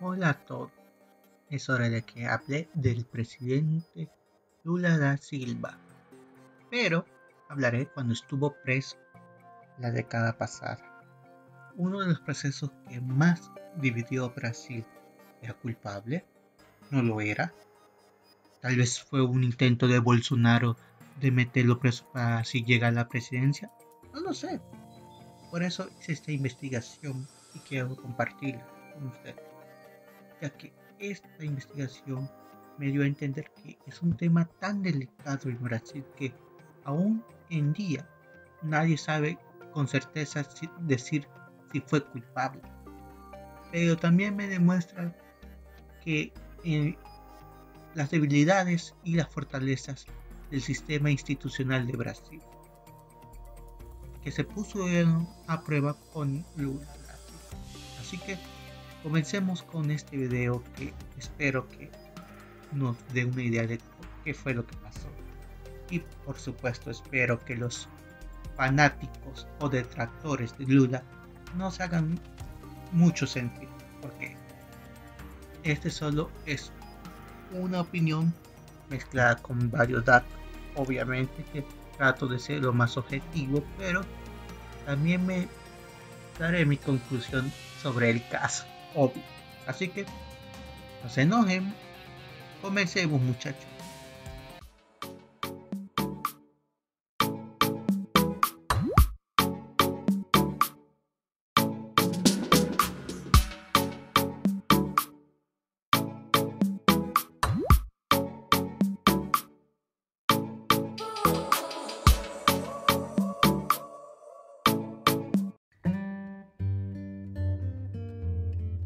Hola a todos, es hora de que hable del presidente Lula da Silva, pero hablaré cuando estuvo preso la década pasada. Uno de los procesos que más dividió a Brasil. ¿Era culpable? ¿No lo era? Tal vez fue un intento de Bolsonaro de meterlo preso para así llegar a la presidencia. No lo sé. Por eso hice esta investigación y quiero compartirla con ustedes, ya que esta investigación me dio a entender que es un tema tan delicado en Brasil que aún en día nadie sabe con certeza decir si fue culpable. Pero también me demuestra que las debilidades y las fortalezas del sistema institucional de Brasil, que se puso a prueba con Lula. Así que comencemos con este video que espero que nos dé una idea de qué fue lo que pasó. Y por supuesto espero que los fanáticos o detractores de Lula no se hagan mucho sentido, porque este solo es una opinión mezclada con varios datos. Obviamente que trato de ser lo más objetivo, pero también me daré mi conclusión sobre el caso, obvio. Así que no se enojen, comencemos, muchachos.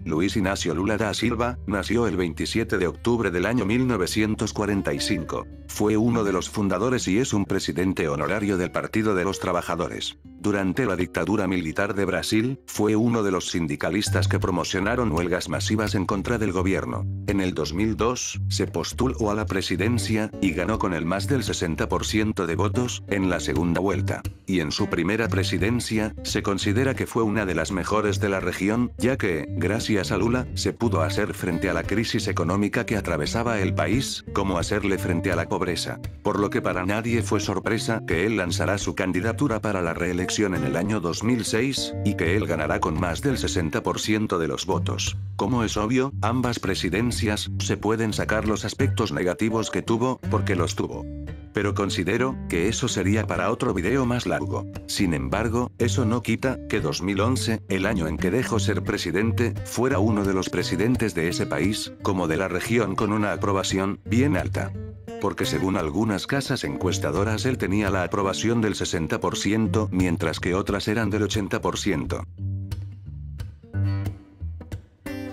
Luiz Inácio Lula da Silva, nació el 27 de octubre del año 1945. Fue uno de los fundadores y es un presidente honorario del Partido de los Trabajadores. Durante la dictadura militar de Brasil, fue uno de los sindicalistas que promocionaron huelgas masivas en contra del gobierno. En el 2002, se postuló a la presidencia, y ganó con el más del 60% de votos, en la segunda vuelta. Y en su primera presidencia, se considera que fue una de las mejores de la región, ya que, gracias a Lula, se pudo hacer frente a la crisis económica que atravesaba el país, como hacerle frente a la pobreza. Por lo que para nadie fue sorpresa que él lanzará su candidatura para la reelección en el año 2006, y que él ganará con más del 60% de los votos. Como es obvio, ambas presidencias, se pueden sacar los aspectos negativos que tuvo, porque los tuvo. Pero considero que eso sería para otro video más largo. Sin embargo, eso no quita que 2011, el año en que dejó ser presidente, fuera uno de los presidentes de ese país, como de la región, con una aprobación bien alta. Porque según algunas casas encuestadoras él tenía la aprobación del 60%, mientras que otras eran del 80%.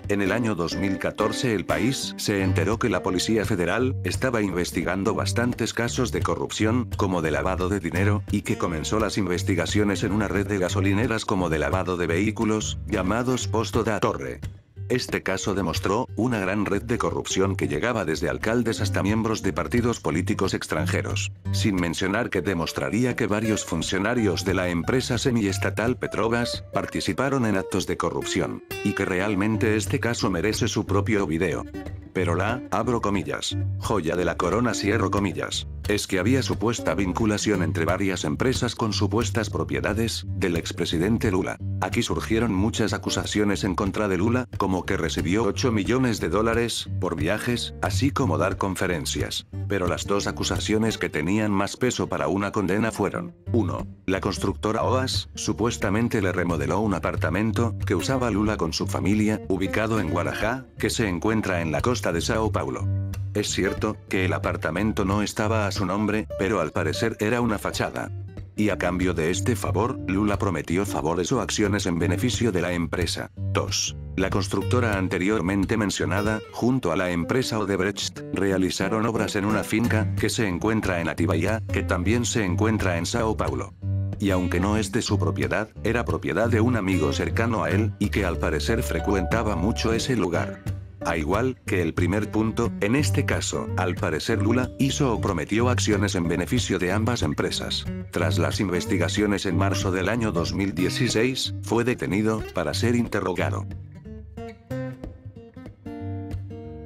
En el año 2014 el país se enteró que la Policía Federal estaba investigando bastantes casos de corrupción, como de lavado de dinero, y que comenzó las investigaciones en una red de gasolineras como de lavado de vehículos, llamados Posto da Torre. Este caso demostró una gran red de corrupción que llegaba desde alcaldes hasta miembros de partidos políticos extranjeros. Sin mencionar que demostraría que varios funcionarios de la empresa semiestatal Petrobras participaron en actos de corrupción. Y que realmente este caso merece su propio video. Pero abro comillas, joya de la corona, cierro comillas, es que había supuesta vinculación entre varias empresas con supuestas propiedades del expresidente Lula. Aquí surgieron muchas acusaciones en contra de Lula, como que recibió 8 millones de dólares por viajes, así como dar conferencias. Pero las dos acusaciones que tenían más peso para una condena fueron: 1. La constructora OAS, supuestamente le remodeló un apartamento que usaba Lula con su familia, ubicado en Guarujá, que se encuentra en la costa de Sao Paulo. Es cierto que el apartamento no estaba a su nombre, pero al parecer era una fachada. Y a cambio de este favor, Lula prometió favores o acciones en beneficio de la empresa. 2. La constructora anteriormente mencionada, junto a la empresa Odebrecht, realizaron obras en una finca que se encuentra en Atibaia, que también se encuentra en Sao Paulo. Y aunque no es de su propiedad, era propiedad de un amigo cercano a él, y que al parecer frecuentaba mucho ese lugar. A igual que el primer punto, en este caso, al parecer Lula hizo o prometió acciones en beneficio de ambas empresas. Tras las investigaciones en marzo del año 2016, fue detenido para ser interrogado.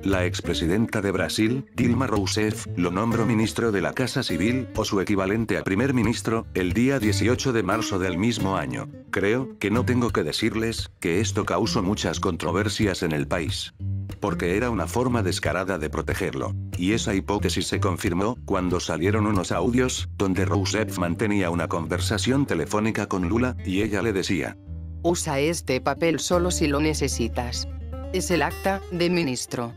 la expresidenta de Brasil, Dilma Rousseff, lo nombró ministro de la Casa Civil, o su equivalente a primer ministro, el día 18 de marzo del mismo año. Creo que no tengo que decirles que esto causó muchas controversias en el país. Porque era una forma descarada de protegerlo. Y esa hipótesis se confirmó cuando salieron unos audios, donde Rousseff mantenía una conversación telefónica con Lula, y ella le decía: usa este papel solo si lo necesitas. Es el acta de ministro.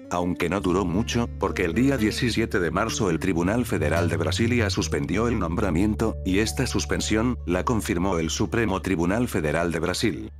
Aunque no duró mucho, porque el día 17 de marzo el Tribunal Federal de Brasilia suspendió el nombramiento, y esta suspensión la confirmó el Supremo Tribunal Federal de Brasil.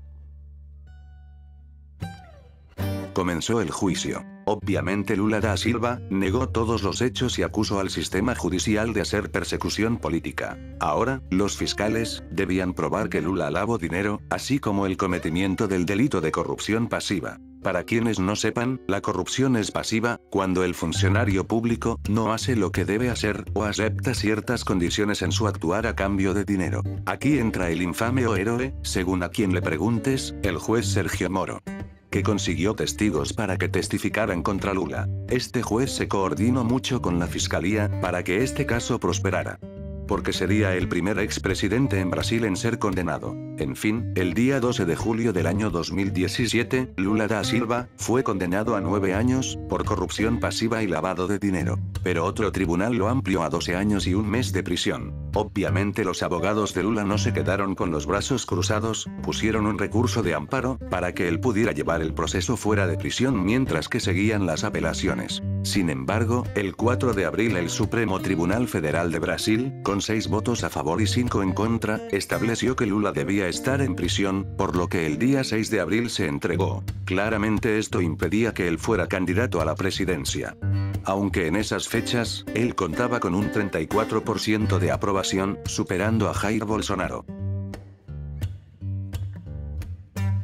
Comenzó el juicio. Obviamente Lula da Silva negó todos los hechos y acusó al sistema judicial de hacer persecución política. Ahora, los fiscales debían probar que Lula lavó dinero, así como el cometimiento del delito de corrupción pasiva. Para quienes no sepan, la corrupción es pasiva, cuando el funcionario público no hace lo que debe hacer, o acepta ciertas condiciones en su actuar a cambio de dinero. Aquí entra el infame o héroe, según a quien le preguntes, el juez Sergio Moro, que consiguió testigos para que testificaran contra Lula. Este juez se coordinó mucho con la fiscalía para que este caso prosperara. Porque sería el primer expresidente en Brasil en ser condenado. En fin, el día 12 de julio del año 2017, Lula da Silva fue condenado a 9 años por corrupción pasiva y lavado de dinero. Pero otro tribunal lo amplió a 12 años y un mes de prisión. Obviamente los abogados de Lula no se quedaron con los brazos cruzados, pusieron un recurso de amparo para que él pudiera llevar el proceso fuera de prisión mientras que seguían las apelaciones. Sin embargo, el 4 de abril el Supremo Tribunal Federal de Brasil, con 6 votos a favor y 5 en contra, estableció que Lula debía estar en prisión, por lo que el día 6 de abril se entregó. Claramente esto impedía que él fuera candidato a la presidencia. Aunque en esas fechas, él contaba con un 34% de aprobación, superando a Jair Bolsonaro.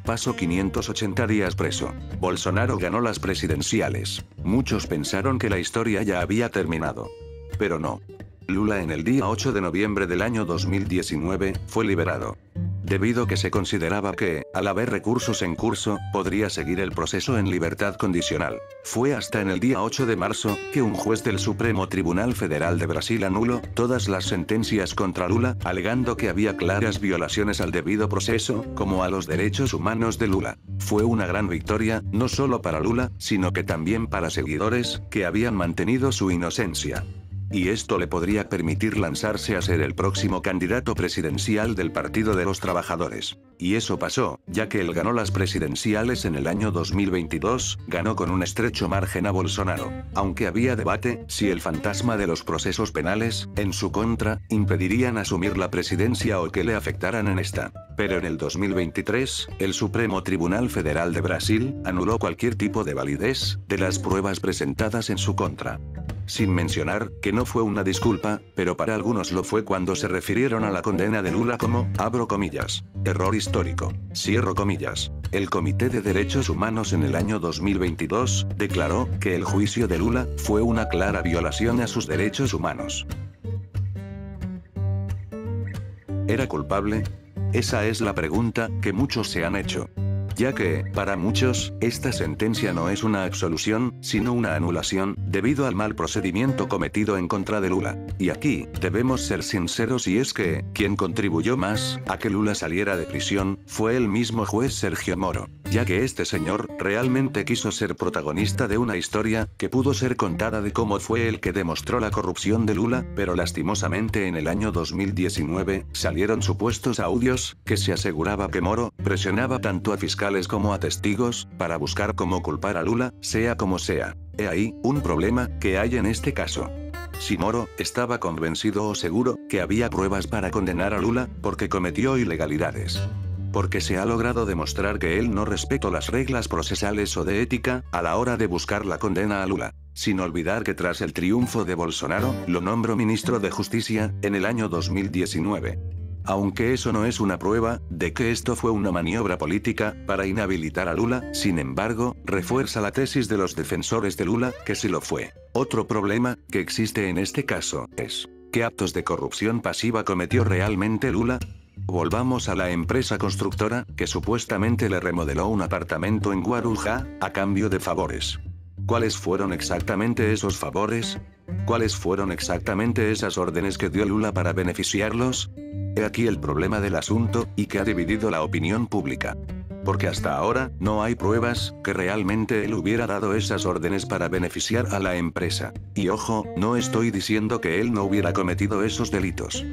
Pasó 580 días preso. Bolsonaro ganó las presidenciales. Muchos pensaron que la historia ya había terminado. Pero no. Lula en el día 8 de noviembre del año 2019, fue liberado. Debido que se consideraba que, al haber recursos en curso, podría seguir el proceso en libertad condicional. Fue hasta en el día 8 de marzo, que un juez del Supremo Tribunal Federal de Brasil anuló todas las sentencias contra Lula, alegando que había claras violaciones al debido proceso, como a los derechos humanos de Lula. Fue una gran victoria, no solo para Lula, sino que también para seguidores, que habían mantenido su inocencia. Y esto le podría permitir lanzarse a ser el próximo candidato presidencial del Partido de los Trabajadores. Y eso pasó, ya que él ganó las presidenciales en el año 2022, ganó con un estrecho margen a Bolsonaro. Aunque había debate, si el fantasma de los procesos penales, en su contra, impedirían asumir la presidencia o que le afectaran en esta. Pero en el 2023, el Supremo Tribunal Federal de Brasil, anuló cualquier tipo de validez, de las pruebas presentadas en su contra. Sin mencionar, que no fue una disculpa, pero para algunos lo fue cuando se refirieron a la condena de Lula como, abro comillas, error histórico, cierro comillas. El Comité de Derechos Humanos en el año 2022, declaró que el juicio de Lula fue una clara violación a sus derechos humanos. ¿Era culpable? Esa es la pregunta que muchos se han hecho. Ya que, para muchos, esta sentencia no es una absolución, sino una anulación, debido al mal procedimiento cometido en contra de Lula. Y aquí, debemos ser sinceros y es que, quien contribuyó más a que Lula saliera de prisión, fue el mismo juez Sergio Moro, ya que este señor, realmente quiso ser protagonista de una historia, que pudo ser contada de cómo fue el que demostró la corrupción de Lula, pero lastimosamente en el año 2019, salieron supuestos audios, que se aseguraba que Moro, presionaba tanto a fiscales como a testigos, para buscar cómo culpar a Lula, sea como sea. He ahí, un problema, que hay en este caso. Si Moro, estaba convencido o seguro, que había pruebas para condenar a Lula, porque cometió ilegalidades. Porque se ha logrado demostrar que él no respetó las reglas procesales o de ética, a la hora de buscar la condena a Lula. Sin olvidar que tras el triunfo de Bolsonaro, lo nombró ministro de Justicia, en el año 2019. Aunque eso no es una prueba de que esto fue una maniobra política para inhabilitar a Lula, sin embargo, refuerza la tesis de los defensores de Lula, que sí lo fue. Otro problema que existe en este caso es: ¿qué actos de corrupción pasiva cometió realmente Lula? Volvamos a la empresa constructora, que supuestamente le remodeló un apartamento en Guarujá, a cambio de favores. ¿Cuáles fueron exactamente esos favores? ¿Cuáles fueron exactamente esas órdenes que dio Lula para beneficiarlos? He aquí el problema del asunto, y que ha dividido la opinión pública. Porque hasta ahora, no hay pruebas que realmente él hubiera dado esas órdenes para beneficiar a la empresa. Y ojo, no estoy diciendo que él no hubiera cometido esos delitos.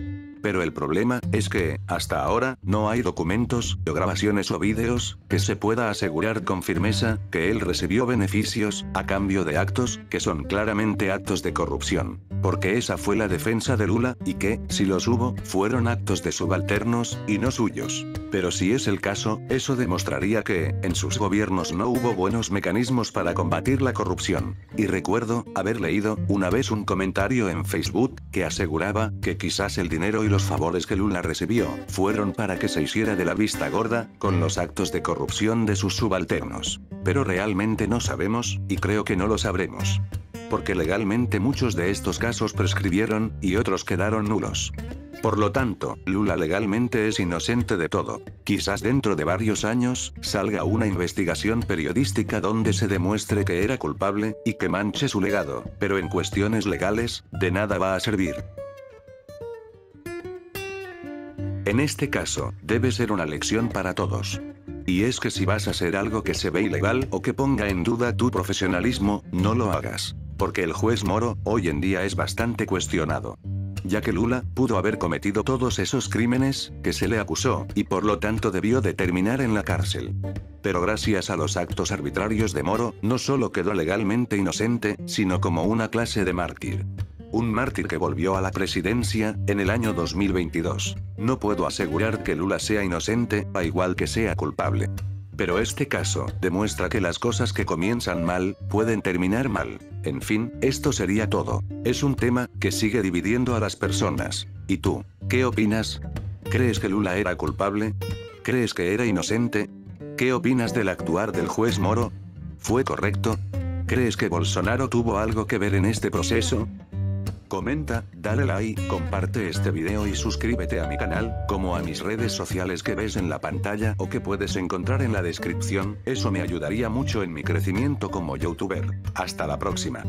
Pero el problema es que, hasta ahora, no hay documentos, o grabaciones o vídeos, que se pueda asegurar con firmeza, que él recibió beneficios, a cambio de actos, que son claramente actos de corrupción. Porque esa fue la defensa de Lula, y que, si los hubo, fueron actos de subalternos, y no suyos. Pero si es el caso, eso demostraría que, en sus gobiernos no hubo buenos mecanismos para combatir la corrupción. Y recuerdo, haber leído, una vez un comentario en Facebook, que aseguraba, que quizás el dinero y los favores que Lula recibió, fueron para que se hiciera de la vista gorda, con los actos de corrupción de sus subalternos. Pero realmente no sabemos, y creo que no lo sabremos. Porque legalmente muchos de estos casos prescribieron, y otros quedaron nulos. Por lo tanto, Lula legalmente es inocente de todo. Quizás dentro de varios años, salga una investigación periodística donde se demuestre que era culpable, y que manche su legado, pero en cuestiones legales, de nada va a servir. En este caso, debe ser una lección para todos. Y es que si vas a hacer algo que se ve ilegal o que ponga en duda tu profesionalismo, no lo hagas. Porque el juez Moro, hoy en día es bastante cuestionado. Ya que Lula, pudo haber cometido todos esos crímenes, que se le acusó, y por lo tanto debió de terminar en la cárcel. Pero gracias a los actos arbitrarios de Moro, no solo quedó legalmente inocente, sino como una clase de mártir. Un mártir que volvió a la presidencia, en el año 2022. No puedo asegurar que Lula sea inocente, a igual que sea culpable. Pero este caso, demuestra que las cosas que comienzan mal, pueden terminar mal. En fin, esto sería todo. Es un tema, que sigue dividiendo a las personas. ¿Y tú? ¿Qué opinas? ¿Crees que Lula era culpable? ¿Crees que era inocente? ¿Qué opinas del actuar del juez Moro? ¿Fue correcto? ¿Crees que Bolsonaro tuvo algo que ver en este proceso? Comenta, dale like, comparte este video y suscríbete a mi canal, como a mis redes sociales que ves en la pantalla o que puedes encontrar en la descripción, eso me ayudaría mucho en mi crecimiento como youtuber. Hasta la próxima.